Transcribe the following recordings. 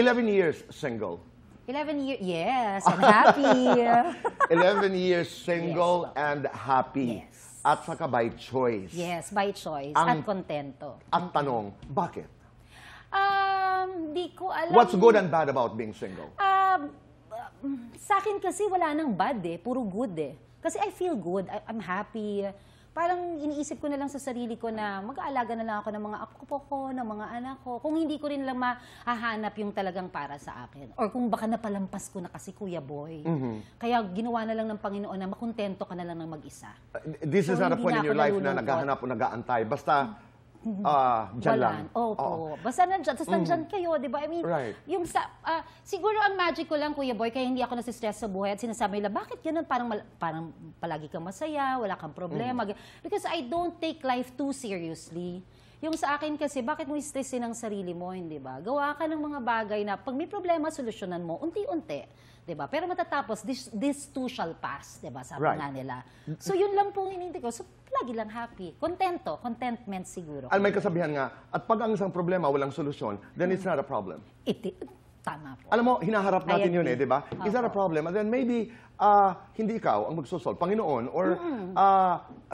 11 years single. 11 years, yes, and happy. 11 years single Yes. and happy. Yes. At saka by choice. Yes, by choice Ang- at kontento. At tanong, bakit? Di ko alam. What's good and bad about being single? Sa akin kasi wala nang bad puro good Kasi I feel good, I'm happy. Parang iniisip ko na lang sa sarili ko na mag-aalaga na lang ako ng mga apo ko, ng mga anak ko. Kung hindi ko rin lang mahahanap yung talagang para sa akin. Or kung baka napalampas ko na kasi Kuya Boy. Kaya ginawa na lang ng Panginoon na makontento ka na lang ng mag-isa. This is So, not a hindi point na in your ako life na nalulungkot. naghahanap o nag-aantay. Basta, dyan lang. Opo. Basta nandyan. Tapos nandyan kayo, di ba? I mean, Right. yung siguro ang magic ko lang, Kuya Boy, kaya hindi ako nasistress sa buhay at sinasabi nila, bakit ganun? Parang palagi kang masaya, wala kang problema. Because I don't take life too seriously. Yung sa akin kasi, bakit mo stressin ang sarili mo, hindi ba? Gawa ka ng mga bagay na pag may problema, solusyonan mo, unti-unti. Diba? Pero matatapos, this too shall pass, diba? Sabi Right. nga nila. So yun lang pong hinihintay ko. So lagi lang happy. Contentment siguro. May kasabihan nga, at pag ang isang problema walang solusyon, then it's not a problem. Tama po. Alam mo, hinaharap natin I yun agree. di ba? Is that a problem? And then maybe, hindi ikaw ang magsosolve, Panginoon, or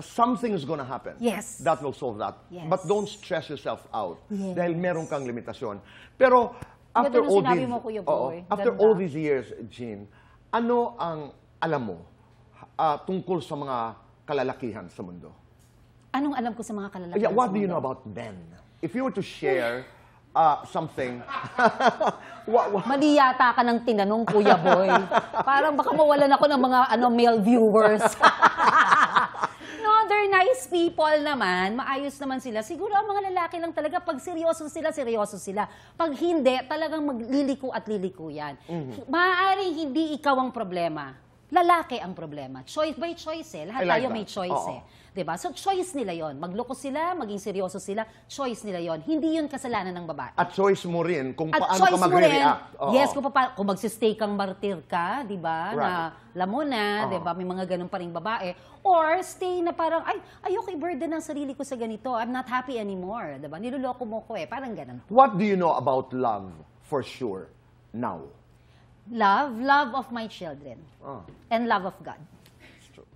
something is gonna happen. Yes. That will solve that. Yes. But don't stress yourself out. Yes. Dahil meron kang limitasyon. Pero, after Ganda ng all sinabi these, mo, Kuya Boy. after Ganda. all these years, Jean, ano ang alam mo tungkol sa mga kalalakihan sa mundo? Anong alam ko sa mga kalalakihan? Yeah, what sa do you mundo? know about men? If you were to share something, Mali yata ka ng tinanong, Kuya Boy. Parang baka mawalan ako ng mga male viewers. No, they're nice people naman. Maayos naman sila. Siguro ang mga lalaki lang talaga, pag seryoso sila. Pag hindi, talagang magliliko at liliko yan. Maaaring hindi ikaw ang problema. Lalaki ang problema. Choice by choice Lahat I like tayo that. may choice Diba? So choice nila yon. Magloko sila, maging seryoso sila, choice nila yon. Hindi yun kasalanan ng babae. At choice mo rin kung At paano choice ka mo rin, magre-react. yes, kung magsistay kang martir ka, di ba, Right. na alam mo na, di ba, may mga ganun pa ring babae. Or stay na parang, ayoko i-burden ang sarili ko sa ganito. I'm not happy anymore. Di ba? Niloloko mo ko parang ganun. What do you know about love for sure now? Love of my children. And love of God. It's true.